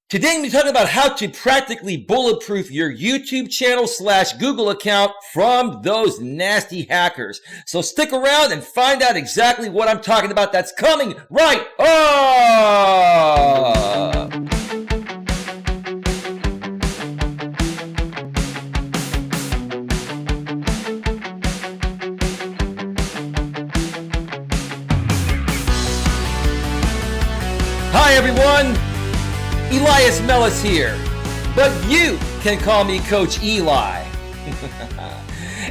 Today we're talking about how to practically bulletproof your YouTube channel / Google account from those nasty hackers. So stick around and find out exactly what I'm talking about. That's coming right up. Hi everyone. Elias Melas here, but you can call me Coach Eli.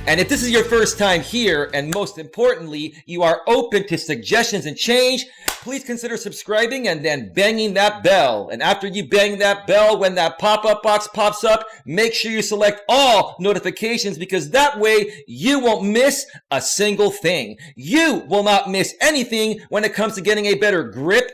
And if this is your first time here, and most importantly, you are open to suggestions and change, please consider subscribing and then banging that bell. And after you bang that bell, when that pop-up box pops up, make sure you select all notifications, because that way you won't miss a single thing. You will not miss anything when it comes to getting a better grip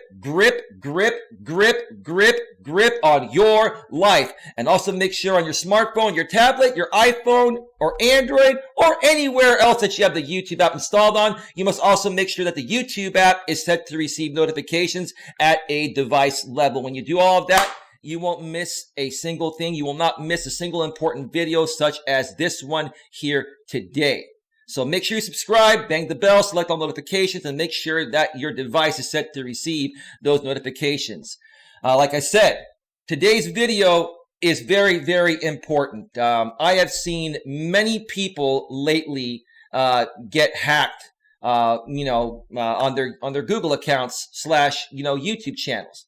on your life. And also make sure on your smartphone, your tablet, your iPhone, or Android, or anywhere else that you have the YouTube app installed on, you must also make sure that the YouTube app is set to receive notifications at a device level. When you do all of that, you won't miss a single thing. You will not miss a single important video such as this one here today. So make sure you subscribe, bang the bell, select all notifications, and make sure that your device is set to receive those notifications. Like I said, today's video is very, very important. I have seen many people lately get hacked, on their Google accounts / YouTube channels.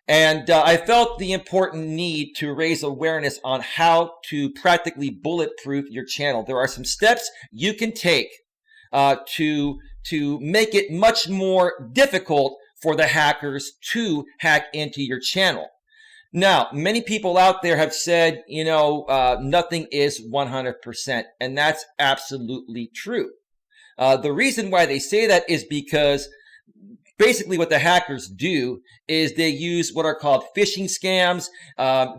And I felt the important need to raise awareness on how to practically bulletproof your channel. There are some steps you can take to make it much more difficult for the hackers to hack into your channel. Now, many people out there have said, nothing is 100%, and that's absolutely true. The reason why they say that is because basically what the hackers do is they use what are called phishing scams.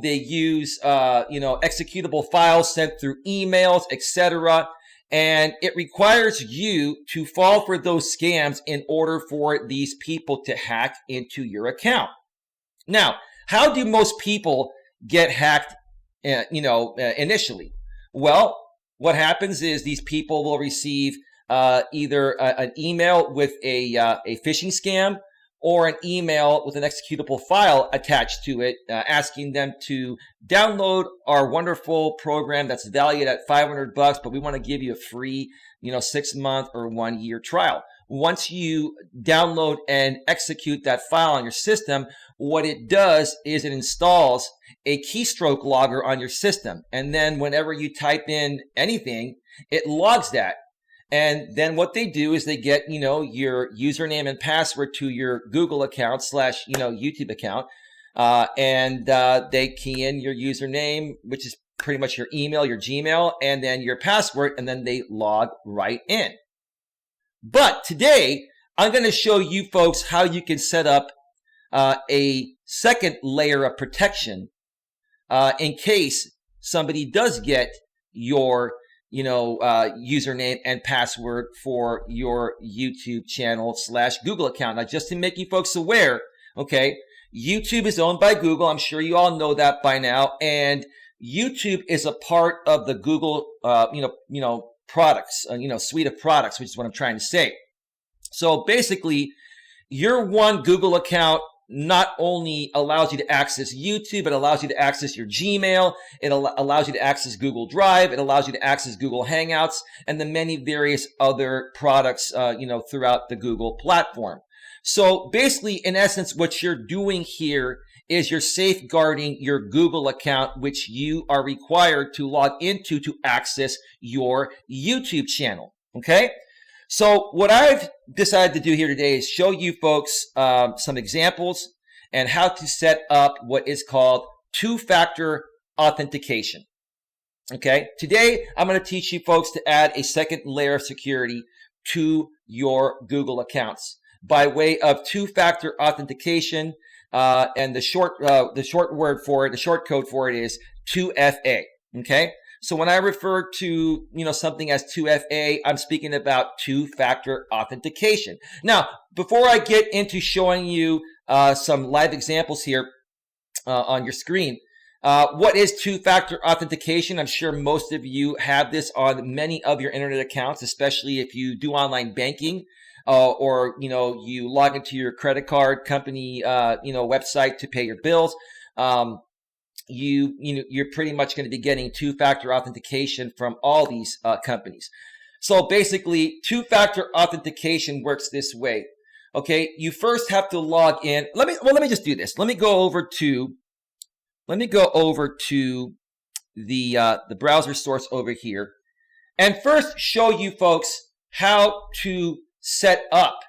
They use, executable files sent through emails, etc. And it requires you to fall for those scams in order for these people to hack into your account. Now, how do most people get hacked, initially? Well, what happens is these people will receive either an email with a phishing scam, or an email with an executable file attached to it, asking them to download our wonderful program that's valued at $500, but we want to give you a free, 6-month or 1-year trial. Once you download and execute that file on your system, what it does is it installs a keystroke logger on your system. And then whenever you type in anything, it logs that. And then what they do is they get, your username and password to your Google account / YouTube account. And they key in your username, which is pretty much your email, your Gmail, and then your password, and then they log right in. But today, I'm going to show you folks how you can set up a second layer of protection in case somebody does get your username and password for your YouTube channel / Google account. Now, just to make you folks aware, okay, YouTube is owned by Google. I'm sure you all know that by now. And YouTube is a part of the Google, products, suite of products, which is what I'm trying to say. So basically, your one Google account not only allows you to access YouTube, it allows you to access your Gmail, it allows you to access Google Drive, it allows you to access Google Hangouts, and the many various other products, throughout the Google platform. So basically, in essence, what you're doing here is you're safeguarding your Google account, which you are required to log into to access your YouTube channel, okay? So what I've decided to do here today is show you folks some examples and how to set up what is called two-factor authentication. Okay, today I'm going to teach you folks to add a second layer of security to your Google accounts by way of two-factor authentication, and the short code for it is 2FA. Okay. So when I refer to, something as 2FA, I'm speaking about two-factor authentication. Now, before I get into showing you some live examples here, on your screen. What is two-factor authentication? I'm sure most of you have this on many of your internet accounts, especially if you do online banking, or you log into your credit card company website to pay your bills. You're pretty much going to be getting two-factor authentication from all these companies. So basically, two-factor authentication works this way. Okay, you first have to log in. Let me just do this. Let me go over to the browser source over here, and first show you folks how to set up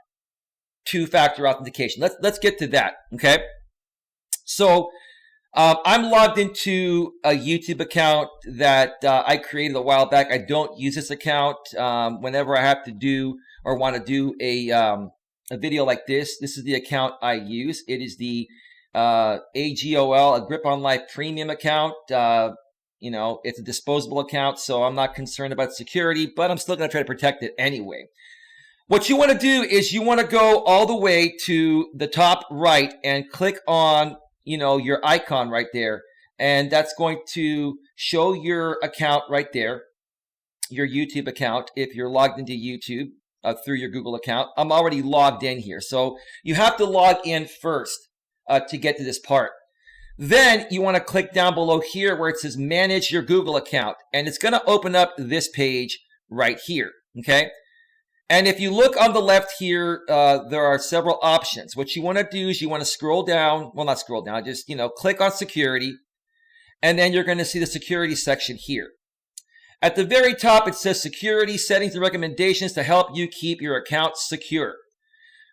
two-factor authentication. Let's get to that. Okay, so I'm logged into a YouTube account that I created a while back. I don't use this account whenever I have to do or want to do a video like this. This is the account I use. It is the AGOL, a Grip on Life Premium account. It's a disposable account, so I'm not concerned about security, but I'm still going to try to protect it anyway. What you want to do is you want to go all the way to the top right and click on your icon right there, and that's going to show your account right there, your YouTube account, if you're logged into YouTube through your Google account. I'm already logged in here, so you have to log in first to get to this part. Then you want to click down below here where it says manage your Google account, and it's going to open up this page right here. Okay, and if you look on the left here, there are several options. What you want to do is you want to scroll down, well, not scroll down, just click on security, and then you're going to see the security section here. At the very top, it says security settings and recommendations to help you keep your account secure.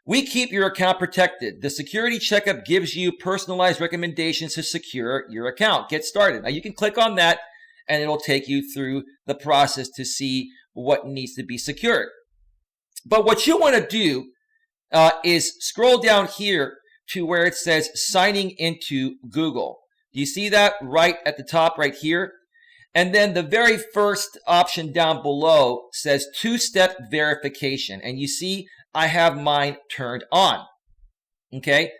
We keep your account protected. The security checkup gives you personalized recommendations to secure your account. Get started. Now you can click on that and it'll take you through the process to see what needs to be secured. But what you want to do is scroll down here to where it says signing into Google. Do you see that right at the top right here? And then the very first option down below says two-step verification. And you see I have mine turned on. Okay?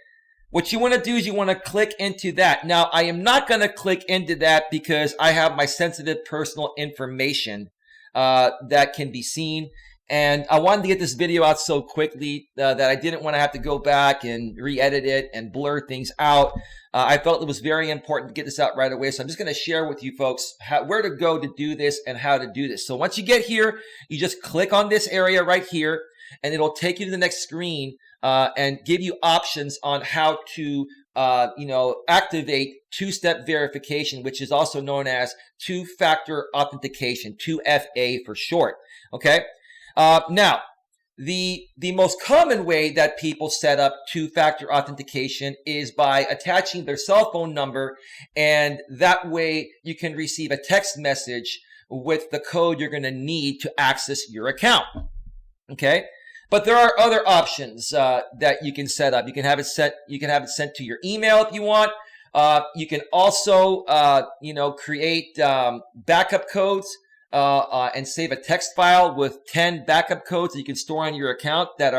What you want to do is you want to click into that. Now, I am not going to click into that because I have my sensitive personal information that can be seen. And I wanted to get this video out so quickly that I didn't want to have to go back and re-edit it and blur things out. I felt it was very important to get this out right away. So I'm just going to share with you folks where to go to do this and how to do this. So once you get here, you just click on this area right here, and it'll take you to the next screen and give you options on how to activate two-step verification, which is also known as two-factor authentication, 2FA for short. Okay. Now, the most common way that people set up two-factor authentication is by attaching their cell phone number, and that way you can receive a text message with the code you're going to need to access your account. Okay, but there are other options that you can set up. You can have it set. You can have it sent to your email if you want. You can also, create backup codes. And save a text file with 10 backup codes that you can store on your account that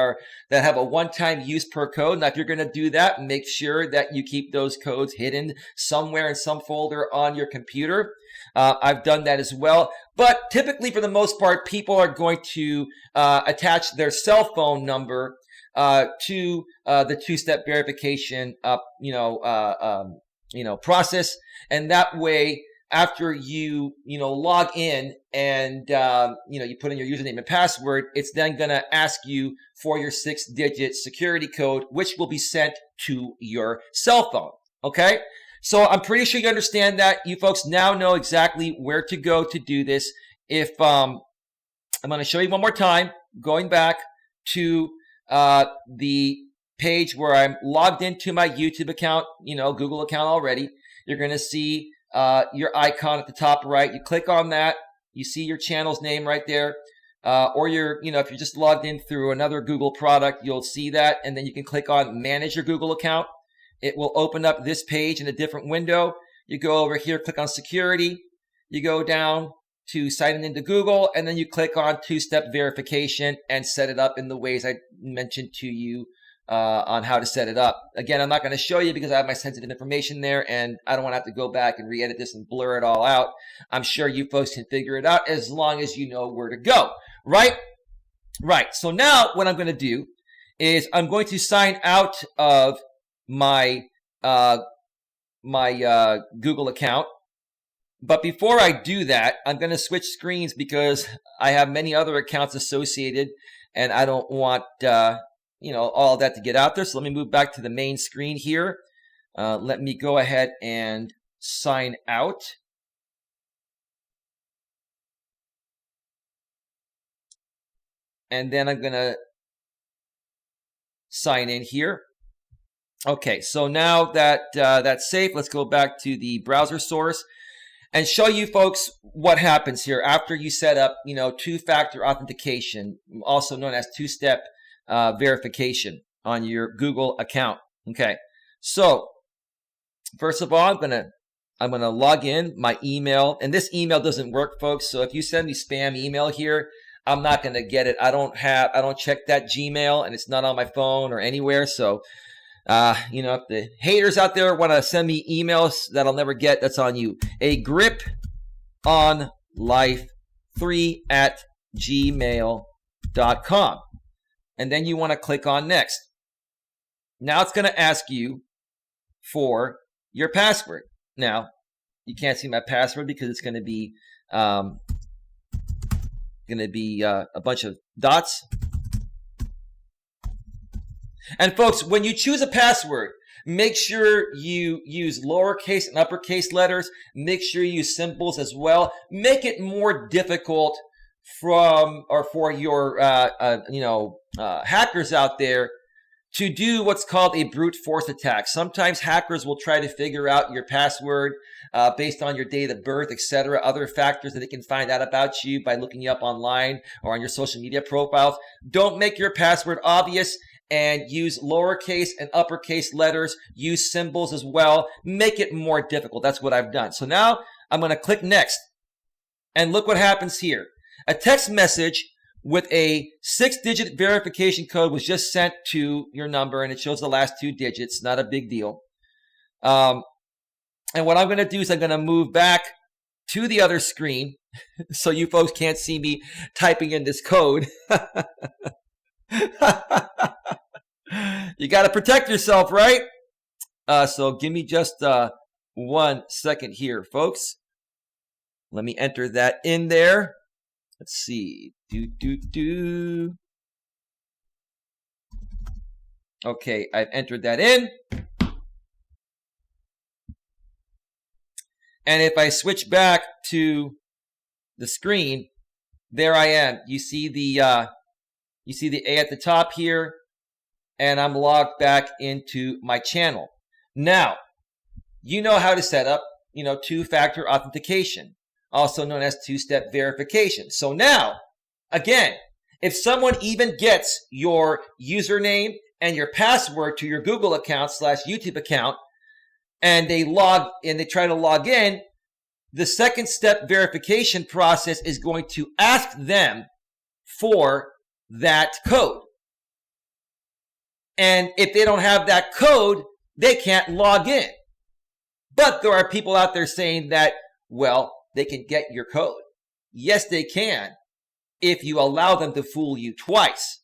have a one-time use per code. Now, if you're going to do that, make sure that you keep those codes hidden somewhere in some folder on your computer. I've done that as well. But typically, for the most part, people are going to attach their cell phone number to the two-step verification, process, and that way, after you log in and you put in your username and password, it's then going to ask you for your 6-digit security code, which will be sent to your cell phone. Okay, so I'm pretty sure you understand that. You folks now know exactly where to go to do this. If I'm going to show you one more time, going back to the page where I'm logged into my YouTube account, Google account already. You're going to see your icon at the top right. You click on that, you see your channel's name right there, or if you're just logged in through another Google product, you'll see that, and then you can click on manage your Google account. It will open up this page in a different window. You go over here, click on security, you go down to sign into Google, and then you click on two-step verification and set it up in the ways I mentioned to you on how to set it up. Again, I'm not going to show you because I have my sensitive information there, and I don't want to have to go back and re-edit this and blur it all out. I'm sure you folks can figure it out as long as you know where to go, right? Right. So now what I'm going to do is I'm going to sign out of my Google account. But before I do that, I'm going to switch screens because I have many other accounts associated, and I don't want all that to get out there. So let me move back to the main screen here. Let me go ahead and sign out. And then I'm going to sign in here. Okay, so now that that's safe, let's go back to the browser source and show you folks what happens here after you set up, two-factor authentication, also known as two-step verification on your Google account. Okay, so first of all, I'm gonna log in my email, and this email doesn't work, folks. So if you send me spam email here, I'm not gonna get it. I don't check that Gmail, and it's not on my phone or anywhere. So if the haters out there want to send me emails that I'll never get, that's on you. A grip on life 3@gmail.com. And then you want to click on next. Now it's going to ask you for your password. Now, you can't see my password because it's going to be a bunch of dots. And folks, when you choose a password, make sure you use lowercase and uppercase letters. Make sure you use symbols as well. Make it more difficult for your hackers out there to do what's called a brute force attack. Sometimes hackers will try to figure out your password based on your date of birth, etc., other factors that they can find out about you by looking you up online or on your social media profiles. Don't make your password obvious, and use lowercase and uppercase letters. Use symbols as well. Make it more difficult. That's what I've done. So now I'm going to click next. And look what happens here. A text message with a 6-digit verification code was just sent to your number, and it shows the last 2 digits. Not a big deal. And what I'm going to do is I'm going to move back to the other screen so you folks can't see me typing in this code. You got to protect yourself, right? So give me just 1 second here, folks. Let me enter that in there. Let's see. Okay, I've entered that in. And if I switch back to the screen, there I am. You see the A at the top here, and I'm logged back into my channel. Now, you know how to set up, two-factor authentication, also known as two-step verification. So now, again, if someone even gets your username and your password to your Google account / YouTube account, and they try to log in, the second step verification process is going to ask them for that code. And if they don't have that code, they can't log in. But there are people out there saying that, well, they can get your code. Yes, they can, if you allow them to fool you twice.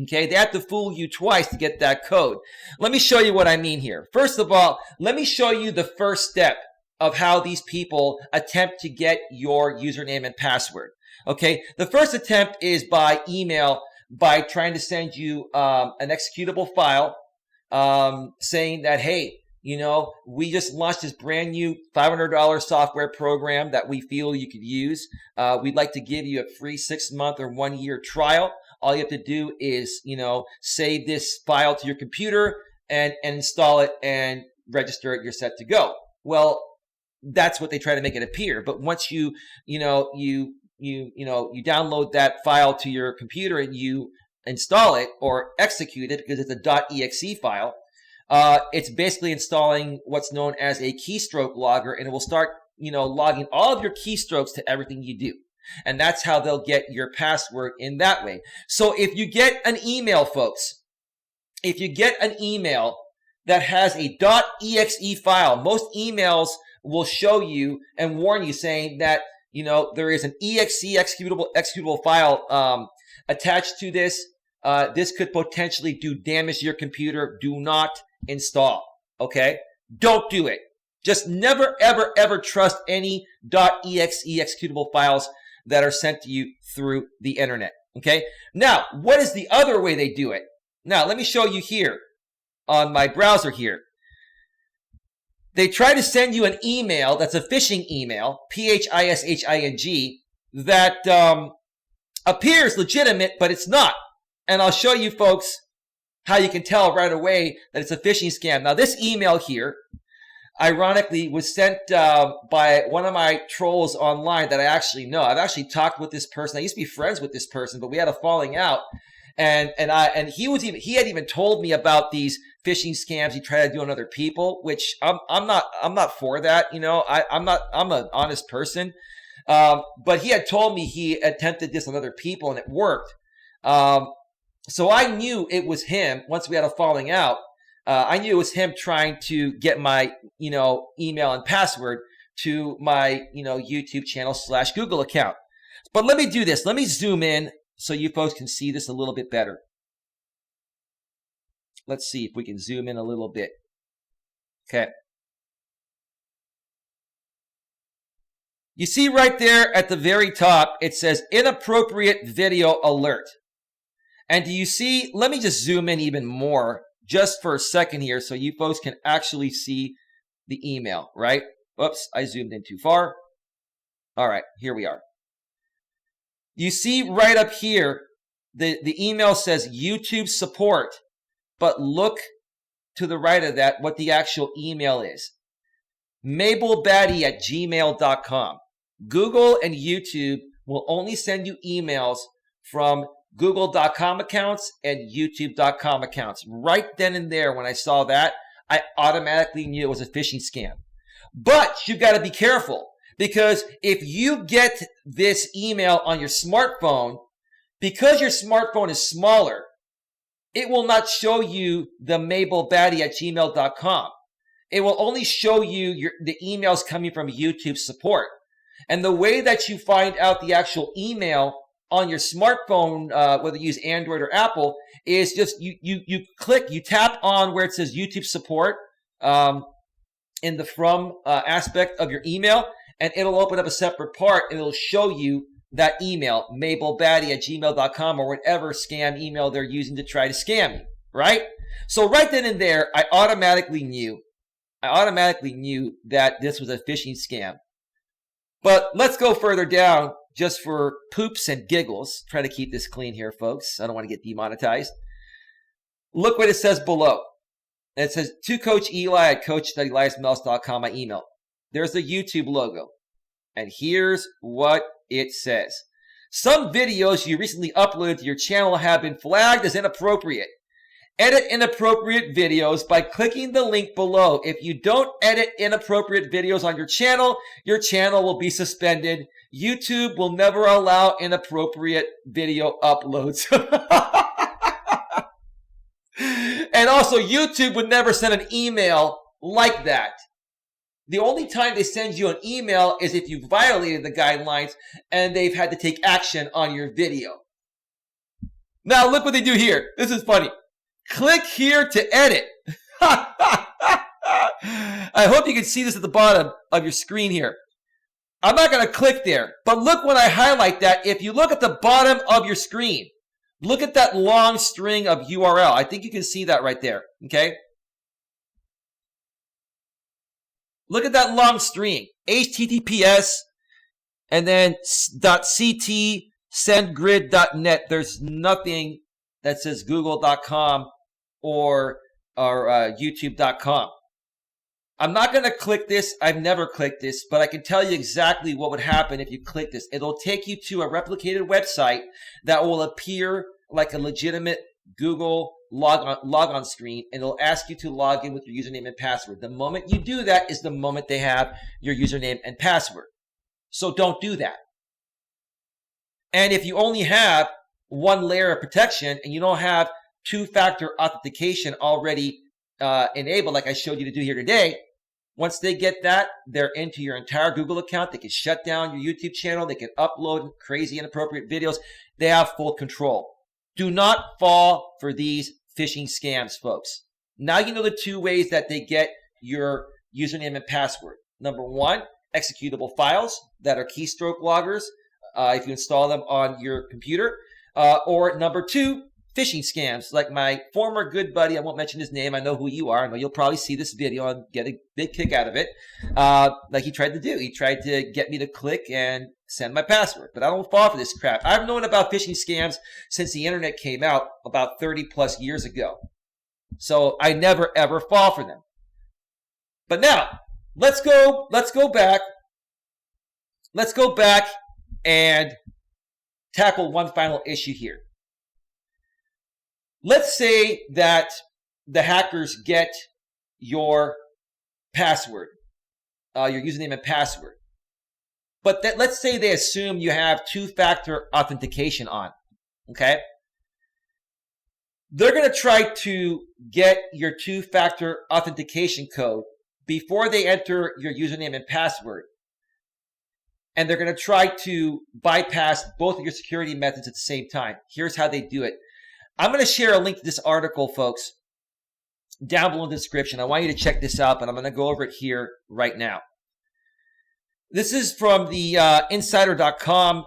Okay, they have to fool you twice to get that code. Let me show you what I mean here. First of all, let me show you the first step of how these people attempt to get your username and password. Okay, the first attempt is by email, by trying to send you an executable file saying that, hey, we just launched this brand new $500 software program that we feel you could use. We'd like to give you a free 6-month or 1-year trial. All you have to do is, save this file to your computer and install it and register it. You're set to go. Well, that's what they try to make it appear. But once you download that file to your computer and you install it or execute it, because it's a .exe file, it's basically installing what's known as a keystroke logger, and it will start, logging all of your keystrokes to everything you do. And that's how they'll get your password in that way. So if you get an email, folks, if you get an email that has a .exe file, most emails will show you and warn you saying that, there is an exe executable file attached to this. This could potentially do damage to your computer. Do not install. Okay? Don't do it. Just never, ever, ever trust any .exe executable files that are sent to you through the internet. Okay? Now, what is the other way they do it? Now, let me show you here on my browser here. They try to send you an email that's a phishing email, phishing, that appears legitimate, but it's not. And I'll show you folks how you can tell right away that it's a phishing scam. Now, this email here, ironically, was sent by one of my trolls online that I actually know. I've actually talked with this person. I used to be friends with this person, but we had a falling out. And he had even told me about these phishing scams he tried to do on other people, which I'm not for that. I'm an honest person. But he had told me he attempted this on other people and it worked. So I knew it was him once we had a falling out. I knew it was him trying to get my, email and password to my, YouTube channel / Google account. But let me do this. Let me zoom in so you folks can see this a little bit better. Let's see if we can zoom in a little bit. Okay. You see right there at the very top, it says inappropriate video alert. And do you see, let me just zoom in even more just for a second here so you folks can actually see the email, right? Oops, I zoomed in too far. All right, here we are. You see right up here, the email says YouTube support, but look to the right of that what the actual email is. mabelbatty@gmail.com. Google and YouTube will only send you emails from Google.com accounts and YouTube.com accounts. Right then and there, when I saw that, I automatically knew it was a phishing scam. But you've got to be careful, because if you get this email on your smartphone, because your smartphone is smaller, it will not show you the mabelbatty@gmail.com. It will only show you the emails coming from YouTube support. And the way that you find out the actual email on your smartphone, whether you use Android or Apple, is just you tap on where it says YouTube support in the from aspect of your email, and it'll open up a separate part and it'll show you that email, mabelbatty@gmail.com, or whatever scam email they're using to try to scam you, right? So right then and there, I automatically knew that this was a phishing scam. But let's go further down just for poops and giggles. Try to keep this clean here, folks. I don't want to get demonetized. Look what it says below. It says, to Coach Eli at coach.eliasmelas.com, my email. There's the YouTube logo. And here's what it says. Some videos you recently uploaded to your channel have been flagged as inappropriate. Edit inappropriate videos by clicking the link below. If you don't edit inappropriate videos on your channel will be suspended. YouTube will never allow inappropriate video uploads. And also, YouTube would never send an email like that. The only time they send you an email is if you violated the guidelines and they've had to take action on your video. Now, look what they do here. This is funny. Click here to edit. I hope you can see this at the bottom of your screen here. I'm not going to click there, but look when I highlight that. If you look at the bottom of your screen, look at that long string of URL. I think you can see that right there, okay? Look at that long string, HTTPS, and then .ct, sendgrid.net. There's nothing that says google.com or youtube.com. I'm not going to click this. I've never clicked this, but I can tell you exactly what would happen if you click this. It'll take you to a replicated website that will appear like a legitimate Google logon screen, and it'll ask you to log in with your username and password. The moment you do that is the moment they have your username and password. So don't do that. And if you only have one layer of protection and you don't have two-factor authentication already enabled, like I showed you to do here today, once they get that, they're into your entire Google account. They can shut down your YouTube channel. They can upload crazy, inappropriate videos. They have full control. Do not fall for these phishing scams, folks. Now you know the two ways that they get your username and password. Number one, executable files that are keystroke loggers if you install them on your computer. Or number two, phishing scams, like my former good buddy, I won't mention his name, I know who you are, I know you'll probably see this video and get a big kick out of it, like he tried to do. He tried to get me to click and send my password, but I don't fall for this crap. I've known about phishing scams since the internet came out about 30 plus years ago, so I never ever fall for them. But now, let's go back and tackle one final issue here. Let's say that the hackers get your password, your username and password. But let's say they assume you have two-factor authentication on, okay? They're going to try to get your two-factor authentication code before they enter your username and password. And they're going to try to bypass both of your security methods at the same time. Here's how they do it. I'm going to share a link to this article, folks, down below in the description. I want you to check this out, but I'm going to go over it here right now. This is from the insider.com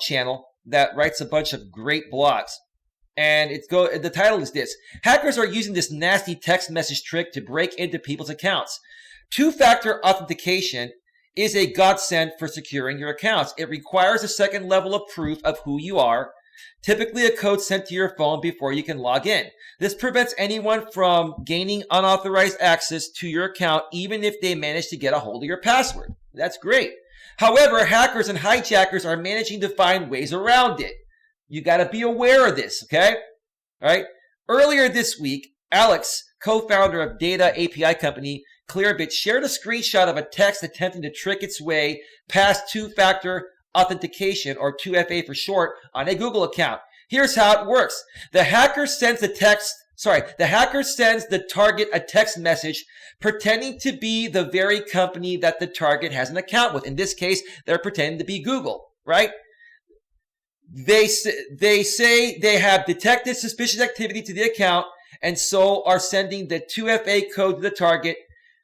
channel that writes a bunch of great blogs. And the title is this: hackers are using this nasty text message trick to break into people's accounts. Two-factor authentication is a godsend for securing your accounts. It requires a second level of proof of who you are, typically a code sent to your phone before you can log in. This prevents anyone from gaining unauthorized access to your account, even if they manage to get a hold of your password. That's great. However, hackers and hijackers are managing to find ways around it. You got to be aware of this, okay? All right. Earlier this week, Alex, co-founder of data API company Clearbit, shared a screenshot of a text attempting to trick its way past two-factor authentication, or 2FA for short, on a Google account. Here's how it works. The hacker sends the target a text message pretending to be the very company that the target has an account with. In this case, they're pretending to be Google, right? They say they have detected suspicious activity to the account and so are sending the 2FA code to the target,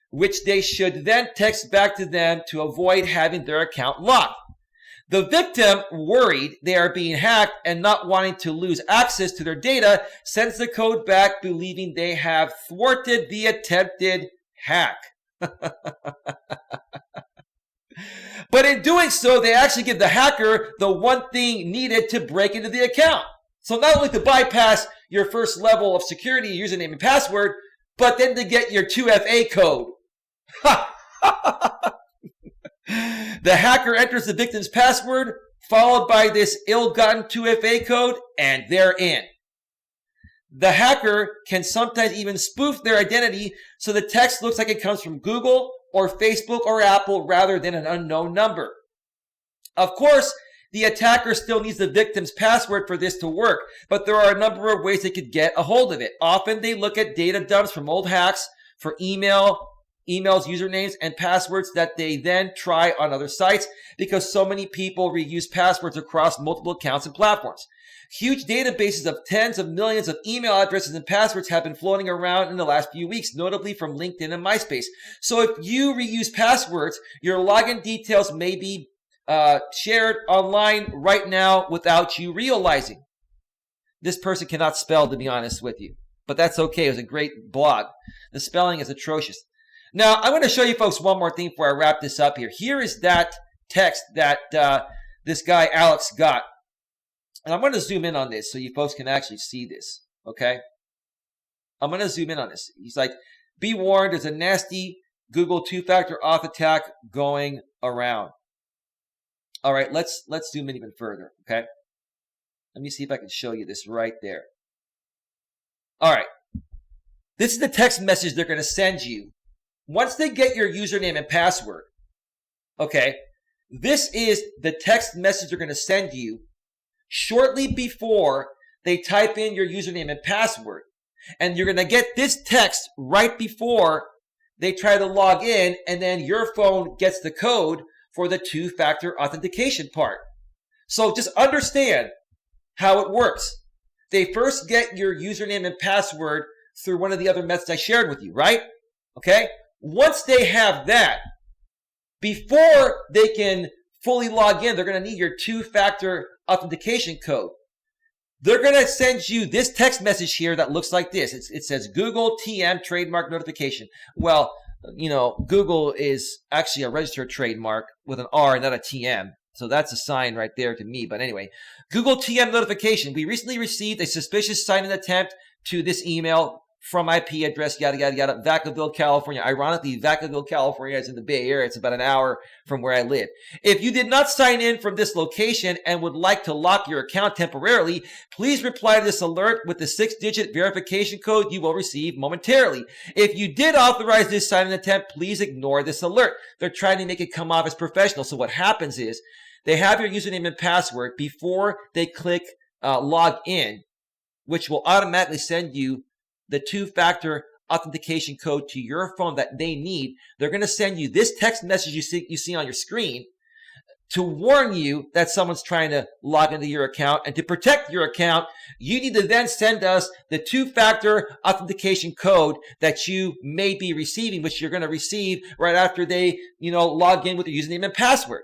which they should then text back to them to avoid having their account locked. The victim, worried they are being hacked and not wanting to lose access to their data, sends the code back believing they have thwarted the attempted hack. But in doing so, they actually give the hacker the one thing needed to break into the account. So not only to bypass your first level of security, username and password, but then to get your 2FA code. The hacker enters the victim's password, followed by this ill-gotten 2FA code, and they're in. The hacker can sometimes even spoof their identity so the text looks like it comes from Google or Facebook or Apple rather than an unknown number. Of course, the attacker still needs the victim's password for this to work, but there are a number of ways they could get a hold of it. Often they look at data dumps from old hacks for emails, usernames, and passwords that they then try on other sites because so many people reuse passwords across multiple accounts and platforms. Huge databases of tens of millions of email addresses and passwords have been floating around in the last few weeks, notably from LinkedIn and MySpace. So if you reuse passwords, your login details may be shared online right now without you realizing. This person cannot spell, to be honest with you, but that's okay. It was a great blog. The spelling is atrocious. Now, I'm going to show you folks one more thing before I wrap this up here. Here is that text that this guy, Alex, got. And I'm going to zoom in on this so you folks can actually see this, okay? I'm going to zoom in on this. He's like, be warned, there's a nasty Google two-factor auth attack going around. All right, let's zoom in even further, okay? Let me see if I can show you this right there. All right. This is the text message they're going to send you. Once they get your username and password, okay, this is the text message they're going to send you shortly before they type in your username and password. And you're going to get this text right before they try to log in, and then your phone gets the code for the two-factor authentication part. So just understand how it works. They first get your username and password through one of the other methods I shared with you, right? Okay? Once they have that, before they can fully log in, they're going to need your two-factor authentication code. They're going to send you this text message here that looks like this. It says Google TM trademark notification. Well, you know, Google is actually a registered trademark with an R, not a TM. So that's a sign right there to me. But anyway, Google TM notification. We recently received a suspicious sign-in attempt to this email from IP address, yada, yada, yada, Vacaville, California. Ironically, Vacaville, California is in the Bay Area. It's about an hour from where I live. If you did not sign in from this location and would like to lock your account temporarily, please reply to this alert with the 6-digit verification code you will receive momentarily. If you did authorize this sign-in attempt, please ignore this alert. They're trying to make it come off as professional. So what happens is they have your username and password before they click log in, which will automatically send you the two-factor authentication code to your phone that they need. They're going to send you this text message you see on your screen to warn you that someone's trying to log into your account. And to protect your account, you need to then send us the two-factor authentication code that you may be receiving, which you're going to receive right after they, log in with their username and password.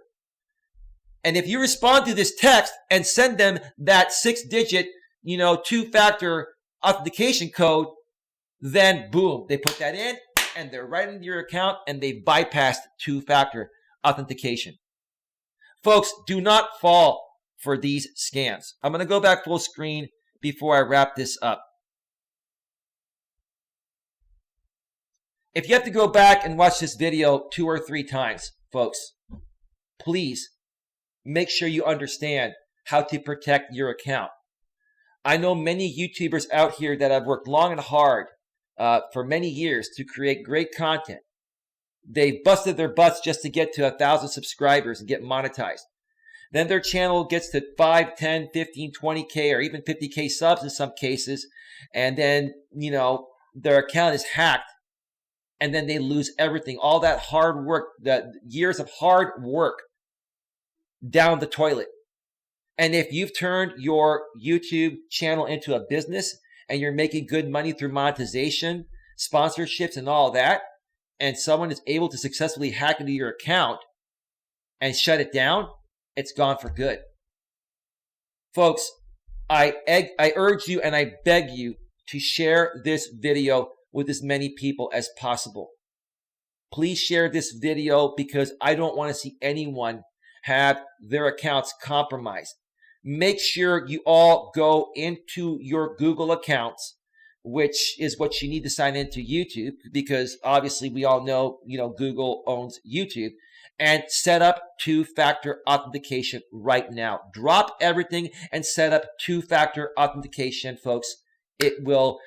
And if you respond to this text and send them that 6-digit, two-factor authentication code, then boom, they put that in and they're right into your account and they bypassed two-factor authentication. Folks, do not fall for these scams. I'm going to go back full screen before I wrap this up. If you have to go back and watch this video 2 or 3 times, folks, please make sure you understand how to protect your account. I know many YouTubers out here that have worked long and hard for many years to create great content. They busted their butts just to get to 1,000 subscribers and get monetized. Then their channel gets to 5, 10, 15, 20K or even 50K subs in some cases. And then, their account is hacked and then they lose everything. All that hard work, the years of hard work down the toilet. And if you've turned your YouTube channel into a business and you're making good money through monetization, sponsorships, and all that, and someone is able to successfully hack into your account and shut it down, it's gone for good. Folks, I urge you and I beg you to share this video with as many people as possible. Please share this video because I don't want to see anyone have their accounts compromised. Make sure you all go into your Google accounts, which is what you need to sign into YouTube, because obviously we all know, Google owns YouTube, and set up two-factor authentication right now. Drop everything and set up two-factor authentication, folks. It will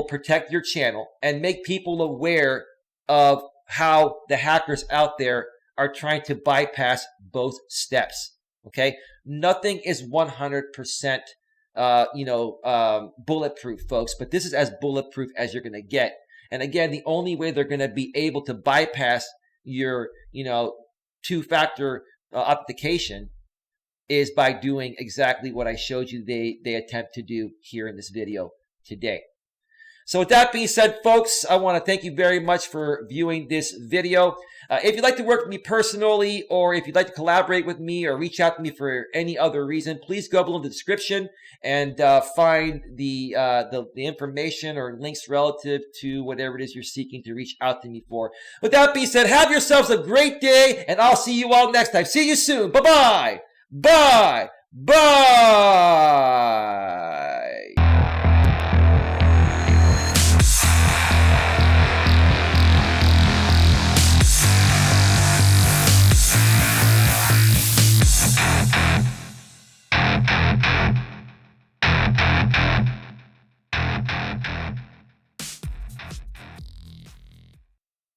protect your channel and make people aware of how the hackers out there are trying to bypass both steps. Okay, nothing is 100%, bulletproof, folks. But this is as bulletproof as you're going to get. And again, the only way they're going to be able to bypass your, two-factor authentication is by doing exactly what I showed you they attempt to do here in this video today. So with that being said, folks, I want to thank you very much for viewing this video. If you'd like to work with me personally, or if you'd like to collaborate with me or reach out to me for any other reason, please go below in the description and find the information or links relative to whatever it is you're seeking to reach out to me for. With that being said, have yourselves a great day, and I'll see you all next time. See you soon. Bye-bye. Bye. Bye.